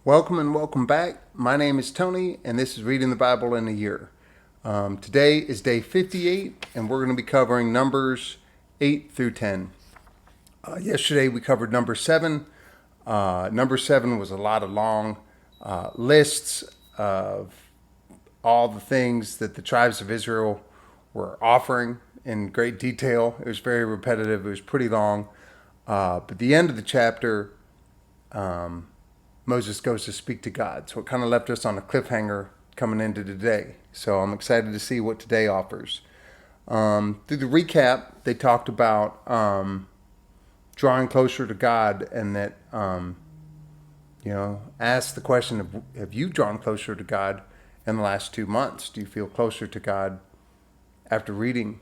Welcome and welcome back. My name is Tony, and this is Reading the Bible in a Year. Today is day 58, and we're going to be covering Numbers 8 through 10. Yesterday we covered number 7. Number 7 was a lot of long lists of all the things that the tribes of Israel were offering in great detail. It was very repetitive. It was pretty long. But the end of the chapter, Moses goes to speak to God. So it kind of left us on a cliffhanger coming into today. So I'm excited to see what today offers. Through the recap, they talked about drawing closer to God, and that, ask the question of, have you drawn closer to God in the last 2 months? Do you feel closer to God after reading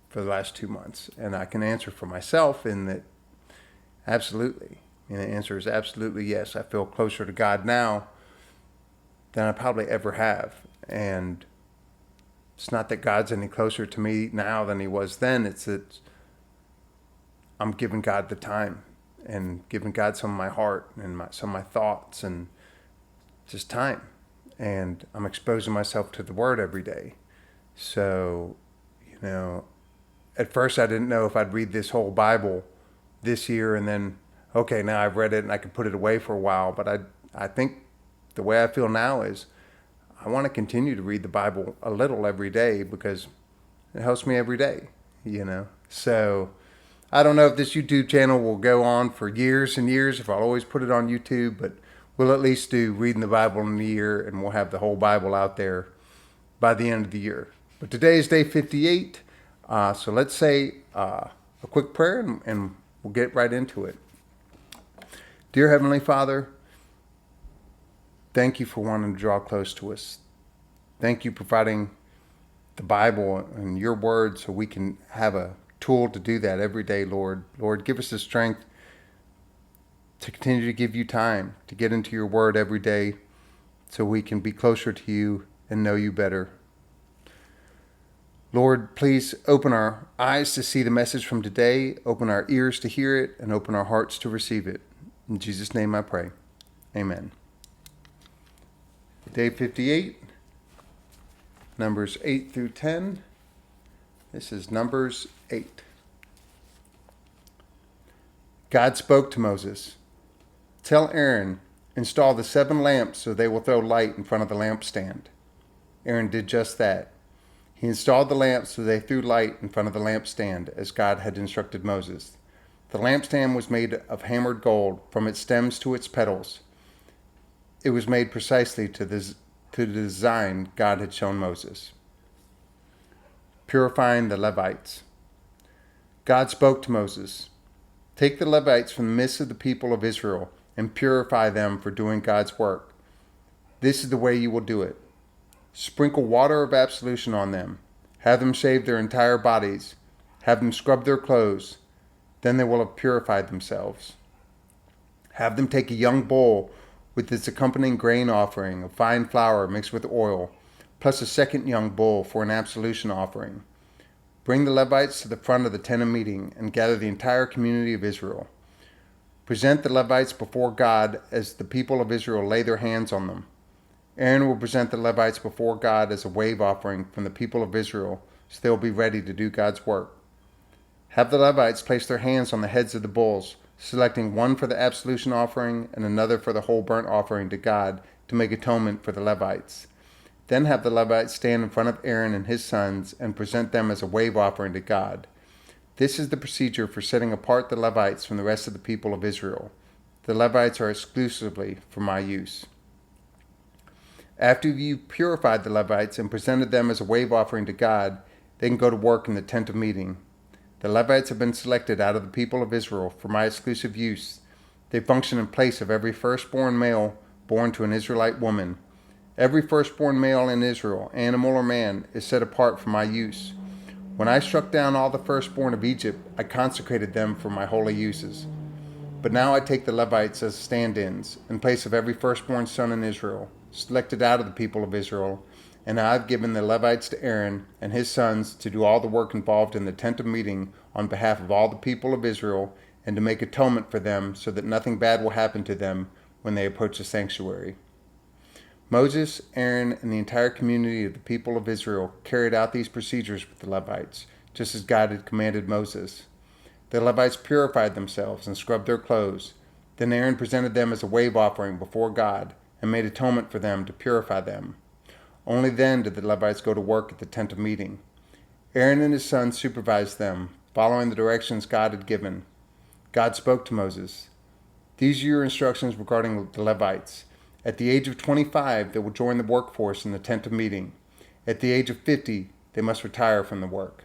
for the last 2 months? And I can answer for myself in that absolutely. And the answer is absolutely yes. I feel closer to God now than I probably ever have. And it's not that God's any closer to me now than he was then. It's that I'm giving God the time and giving God some of my heart and some of my thoughts and just time. And I'm exposing myself to the Word every day. So, at first I didn't know if I'd read this whole Bible this year and then okay, now I've read it and I can put it away for a while. But I think the way I feel now is I want to continue to read the Bible a little every day because it helps me every day, So I don't know if this YouTube channel will go on for years and years, if I'll always put it on YouTube, but we'll at least do Reading the Bible in a Year, and we'll have the whole Bible out there by the end of the year. But today is day 58, so let's say a quick prayer and we'll get right into it. Dear Heavenly Father, thank you for wanting to draw close to us. Thank you for providing the Bible and your word so we can have a tool to do that every day, Lord. Lord, give us the strength to continue to give you time, to get into your word every day so we can be closer to you and know you better. Lord, please open our eyes to see the message from today, open our ears to hear it, and open our hearts to receive it. In Jesus' name I pray. Amen. Day 58, Numbers 8 through 10. This is Numbers 8. God spoke to Moses. Tell Aaron, install the 7 lamps so they will throw light in front of the lampstand. Aaron did just that. He installed the lamps so they threw light in front of the lampstand, as God had instructed Moses. The lampstand was made of hammered gold, from its stems to its petals. It was made precisely to the design God had shown Moses. Purifying the Levites. God spoke to Moses. Take the Levites from the midst of the people of Israel and purify them for doing God's work. This is the way you will do it. Sprinkle water of absolution on them. Have them shave their entire bodies. Have them scrub their clothes. Then they will have purified themselves. Have them take a young bull with its accompanying grain offering of fine flour mixed with oil, plus a second young bull for an absolution offering. Bring the Levites to the front of the tent of meeting and gather the entire community of Israel. Present the Levites before God as the people of Israel lay their hands on them. Aaron will present the Levites before God as a wave offering from the people of Israel, so they will be ready to do God's work. Have the Levites place their hands on the heads of the bulls, selecting one for the absolution offering and another for the whole burnt offering to God to make atonement for the Levites. Then have the Levites stand in front of Aaron and his sons and present them as a wave offering to God. This is the procedure for setting apart the Levites from the rest of the people of Israel. The Levites are exclusively for my use. After you've purified the Levites and presented them as a wave offering to God, they can go to work in the tent of meeting. The Levites have been selected out of the people of Israel for my exclusive use. They function in place of every firstborn male born to an Israelite woman. Every firstborn male in Israel, animal or man, is set apart for my use. When I struck down all the firstborn of Egypt, I consecrated them for my holy uses. But now I take the Levites as stand-ins, in place of every firstborn son in Israel, selected out of the people of Israel, and I've given the Levites to Aaron and his sons to do all the work involved in the tent of meeting on behalf of all the people of Israel, and to make atonement for them so that nothing bad will happen to them when they approach the sanctuary. Moses, Aaron, and the entire community of the people of Israel carried out these procedures with the Levites, just as God had commanded Moses. The Levites purified themselves and scrubbed their clothes. Then Aaron presented them as a wave offering before God and made atonement for them to purify them. Only then did the Levites go to work at the tent of meeting. Aaron and his sons supervised them, following the directions God had given. God spoke to Moses. These are your instructions regarding the Levites. At the age of 25, they will join the workforce in the tent of meeting. At the age of 50, they must retire from the work.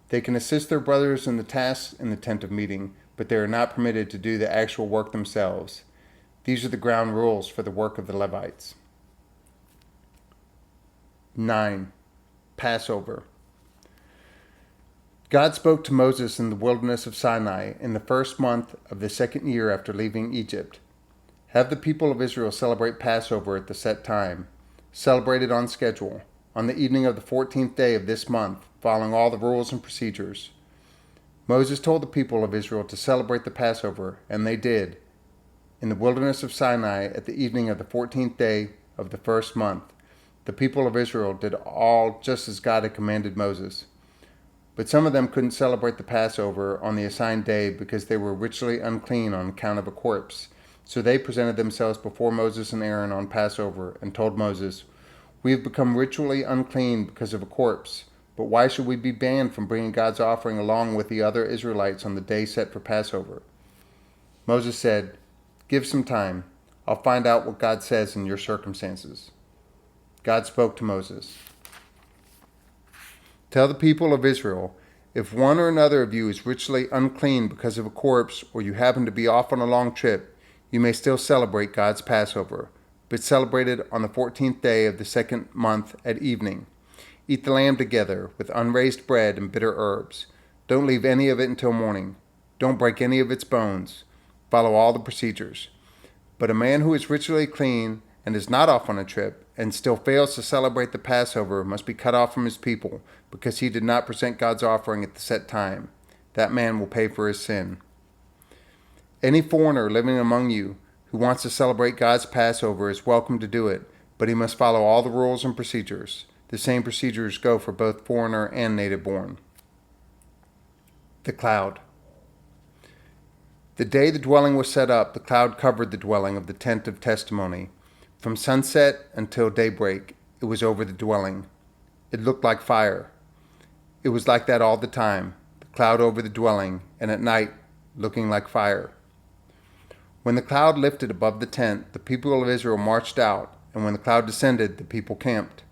They can assist their brothers in the tasks in the tent of meeting, but they are not permitted to do the actual work themselves. These are the ground rules for the work of the Levites. 9. Passover. God spoke to Moses in the wilderness of Sinai in the first month of the second year after leaving Egypt. Have the people of Israel celebrate Passover at the set time. Celebrate it on schedule, on the evening of the 14th day of this month, following all the rules and procedures. Moses told the people of Israel to celebrate the Passover, and they did, in the wilderness of Sinai at the evening of the 14th day of the first month. The people of Israel did all just as God had commanded Moses. But some of them couldn't celebrate the Passover on the assigned day because they were ritually unclean on account of a corpse. So they presented themselves before Moses and Aaron on Passover and told Moses, "We have become ritually unclean because of a corpse. But why should we be banned from bringing God's offering along with the other Israelites on the day set for Passover?" Moses said, "Give some time. I'll find out what God says in your circumstances." God spoke to Moses. Tell the people of Israel, if one or another of you is ritually unclean because of a corpse, or you happen to be off on a long trip, you may still celebrate God's Passover, but celebrate it on the 14th day of the second month at evening. Eat the lamb together with unraised bread and bitter herbs. Don't leave any of it until morning. Don't break any of its bones. Follow all the procedures. But a man who is ritually clean and is not off on a trip and still fails to celebrate the Passover must be cut off from his people because he did not present God's offering at the set time. That man will pay for his sin. Any foreigner living among you who wants to celebrate God's Passover is welcome to do it, but he must follow all the rules and procedures. The same procedures go for both foreigner and native born. The cloud. The day the dwelling was set up, the cloud covered the dwelling of the tent of testimony. From sunset until daybreak, it was over the dwelling. It looked like fire. It was like that all the time, the cloud over the dwelling, and at night, looking like fire. When the cloud lifted above the tent, the people of Israel marched out, and when the cloud descended, the people camped.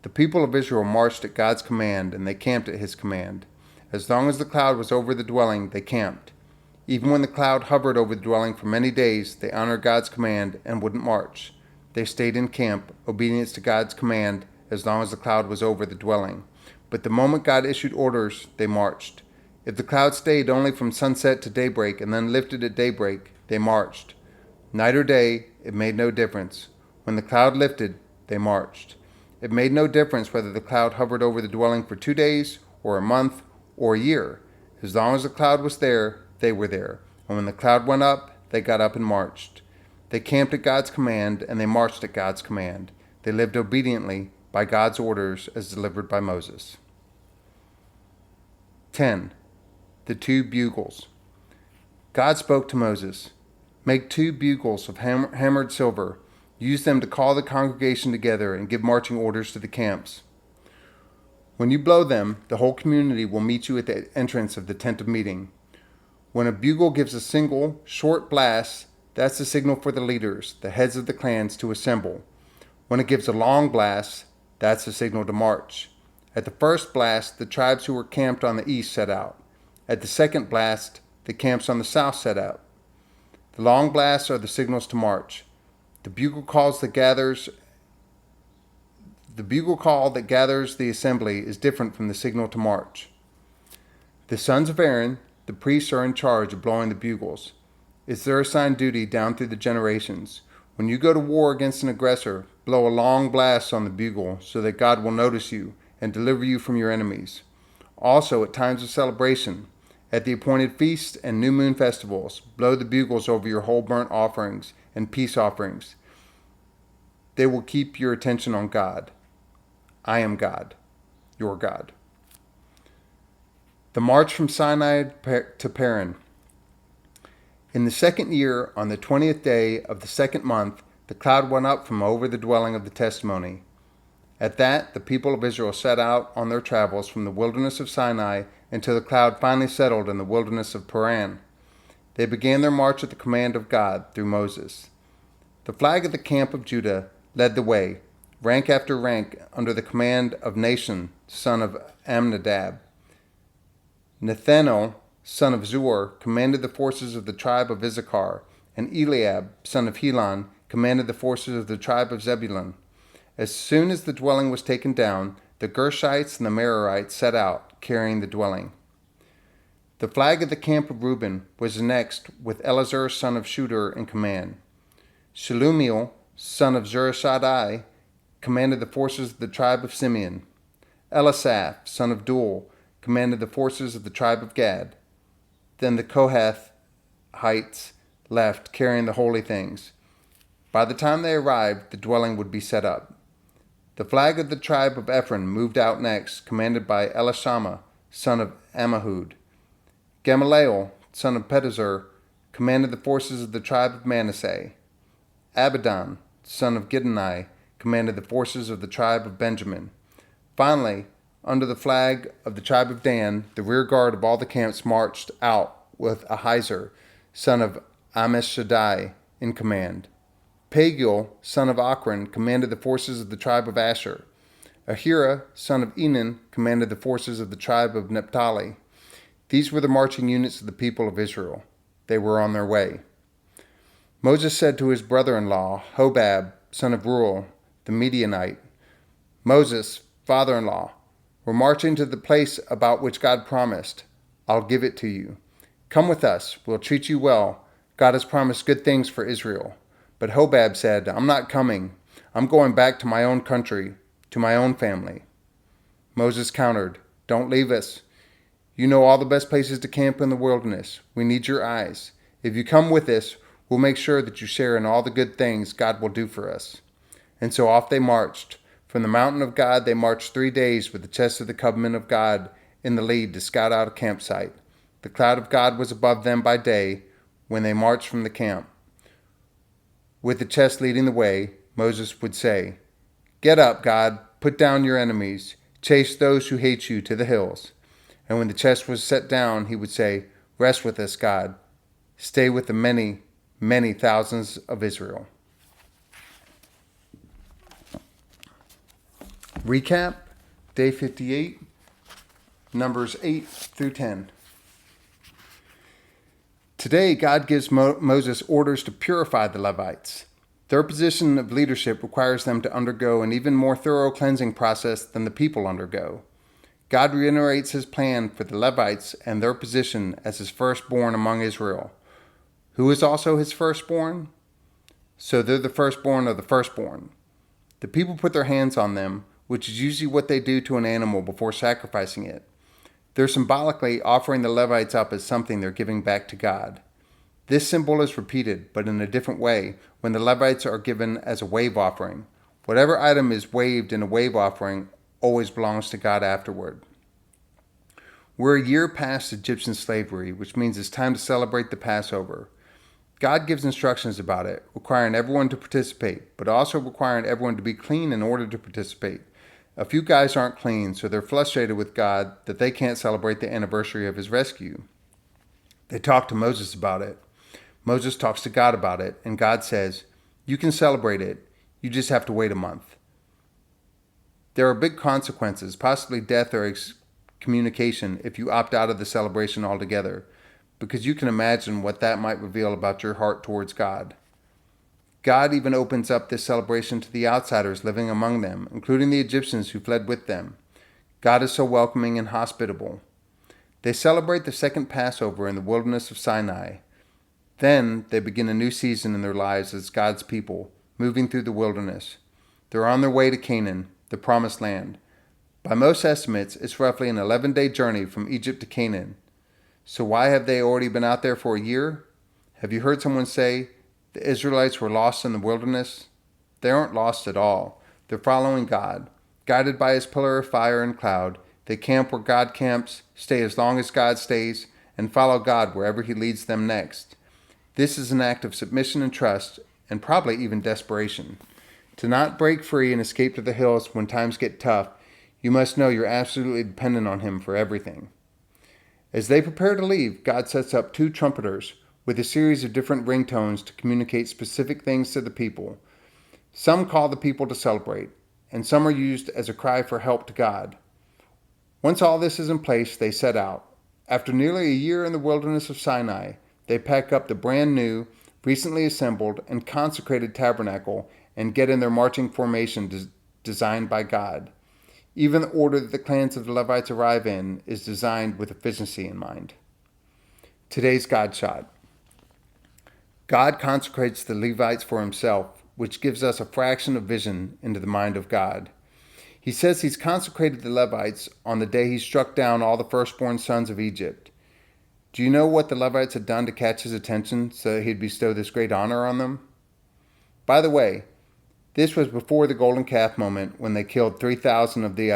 The people of Israel marched at God's command, and they camped at his command. As long as the cloud was over the dwelling, they camped. Even when the cloud hovered over the dwelling for many days, they honored God's command and wouldn't march. They stayed in camp, obedience to God's command, as long as the cloud was over the dwelling. But the moment God issued orders, they marched. If the cloud stayed only from sunset to daybreak and then lifted at daybreak, they marched. Night or day, it made no difference. When the cloud lifted, they marched. It made no difference whether the cloud hovered over the dwelling for 2 days, or a month, or a year. As long as the cloud was there, they were there. And when the cloud went up, they got up and marched. They camped at God's command, and they marched at God's command. They lived obediently by God's orders as delivered by Moses. 10. The 2 bugles. God spoke to Moses, "Make 2 bugles of hammered silver. Use them to call the congregation together and give marching orders to the camps. When you blow them, the whole community will meet you at the entrance of the tent of meeting. When a bugle gives a single, short blast, that's the signal for the leaders, the heads of the clans, to assemble. When it gives a long blast, that's the signal to march. At the first blast, the tribes who were camped on the east set out. At the second blast, the camps on the south set out. The long blasts are the signals to march. The bugle call that gathers the assembly is different from the signal to march. The sons of Aaron, the priests, are in charge of blowing the bugles. It's their assigned duty down through the generations. When you go to war against an aggressor, blow a long blast on the bugle so that God will notice you and deliver you from your enemies. Also, at times of celebration, At the appointed feasts and new moon festivals, blow the bugles over your whole burnt offerings and peace offerings. They will keep your attention on God. I am God, your God. The march from Sinai to Paran. In the second year, on the 20th day of the second month, the cloud went up from over the dwelling of the testimony. At that, the people of Israel set out on their travels from the wilderness of Sinai until the cloud finally settled in the wilderness of Paran. They began their march at the command of God through Moses. The flag of the camp of Judah led the way, rank after rank, under the command of Nahshon, son of Amminadab. Nethanel, son of Zuar, commanded the forces of the tribe of Issachar, and Eliab, son of Helon, commanded the forces of the tribe of Zebulun. As soon as the dwelling was taken down, the Gershites and the Merarites set out, carrying the dwelling. The flag of the camp of Reuben was next, with Eleazar, son of Shooter, in command. Shelumiel, son of Zurishaddai, commanded the forces of the tribe of Simeon. Elisaph, son of Duel, commanded the forces of the tribe of Gad. Then the Kohathites left, carrying the holy things. By the time they arrived, the dwelling would be set up. The flag of the tribe of Ephraim moved out next, commanded by Elishama, son of Ammihud. Gamaliel, son of Pedazur, commanded the forces of the tribe of Manasseh. Abidan, son of Gideoni, commanded the forces of the tribe of Benjamin. Finally, under the flag of the tribe of Dan, the rear guard of all the camps marched out with Ahiezer, son of Ammishaddai, in command. Pagiel, son of Ochran, commanded the forces of the tribe of Asher. Ahira, son of Enan, commanded the forces of the tribe of Naphtali. These were the marching units of the people of Israel. They were on their way. Moses said to his brother-in-law, Hobab, son of Reuel, the Midianite, Moses, father-in-law, we're marching to the place about which God promised. I'll give it to you. Come with us. We'll treat you well. God has promised good things for Israel. But Hobab said, I'm not coming. I'm going back to my own country, to my own family. Moses countered, Don't leave us. You know all the best places to camp in the wilderness. We need your eyes. If you come with us, we'll make sure that you share in all the good things God will do for us. And so off they marched. From the mountain of God, they marched 3 days with the chest of the covenant of God in the lead to scout out a campsite. The cloud of God was above them by day when they marched from the camp. With the chest leading the way, Moses would say, Get up, God, put down your enemies, chase those who hate you to the hills. And when the chest was set down, he would say, Rest with us, God. Stay with the many, many thousands of Israel. Recap, Day 58, Numbers 8 through 10. Today, God gives Moses orders to purify the Levites. Their position of leadership requires them to undergo an even more thorough cleansing process than the people undergo. God reiterates his plan for the Levites and their position as his firstborn among Israel. Who is also his firstborn? So they're the firstborn of the firstborn. The people put their hands on them, which is usually what they do to an animal before sacrificing it. They're symbolically offering the Levites up as something they're giving back to God. This symbol is repeated, but in a different way, when the Levites are given as a wave offering. Whatever item is waved in a wave offering always belongs to God afterward. We're a year past Egyptian slavery, which means it's time to celebrate the Passover. God gives instructions about it, requiring everyone to participate, but also requiring everyone to be clean in order to participate. A few guys aren't clean, so they're frustrated with God that they can't celebrate the anniversary of his rescue. They talk to Moses about it. Moses talks to God about it, and God says, You can celebrate it, you just have to wait a month. There are big consequences, possibly death or excommunication, if you opt out of the celebration altogether, because you can imagine what that might reveal about your heart towards God. God even opens up this celebration to the outsiders living among them, including the Egyptians who fled with them. God is so welcoming and hospitable. They celebrate the second Passover in the wilderness of Sinai. Then they begin a new season in their lives as God's people, moving through the wilderness. They're on their way to Canaan, the promised land. By most estimates, it's roughly an 11-day journey from Egypt to Canaan. So why have they already been out there for a year? Have you heard someone say the Israelites were lost in the wilderness? They aren't lost at all. They're following God. Guided by his pillar of fire and cloud, they camp where God camps, stay as long as God stays, and follow God wherever he leads them next. This is an act of submission and trust, and probably even desperation. To not break free and escape to the hills when times get tough, you must know you're absolutely dependent on him for everything. As they prepare to leave, God sets up 2 trumpeters with a series of different ringtones to communicate specific things to the people. Some call the people to celebrate, and some are used as a cry for help to God. Once all this is in place, they set out. After nearly a year in the wilderness of Sinai, they pack up the brand new, recently assembled, and consecrated tabernacle and get in their marching formation designed by God. Even the order that the clans of the Levites arrive in is designed with efficiency in mind. Today's God shot. God consecrates the Levites for himself, which gives us a fraction of vision into the mind of God. He says he's consecrated the Levites on the day he struck down all the firstborn sons of Egypt. Do you know what the Levites had done to catch his attention so that he'd bestow this great honor on them? By the way, this was before the golden calf moment when they killed 3,000 of the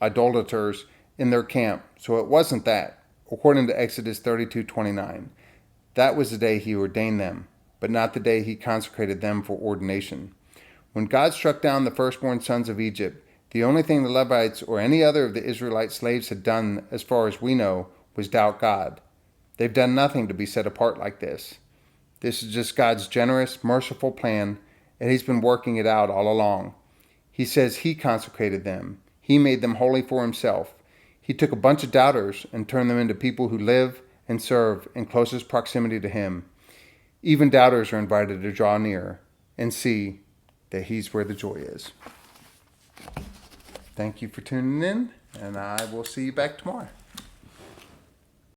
idolaters in their camp, so it wasn't that, according to Exodus 32:29. That was the day he ordained them, but not the day he consecrated them for ordination. When God struck down the firstborn sons of Egypt, the only thing the Levites or any other of the Israelite slaves had done, as far as we know, was doubt God. They've done nothing to be set apart like this. This is just God's generous, merciful plan, and he's been working it out all along. He says he consecrated them. He made them holy for himself. He took a bunch of doubters and turned them into people who live and serve in closest proximity to him. Even doubters are invited to draw near and see that he's where the joy is. Thank you for tuning in, and I will see you back tomorrow.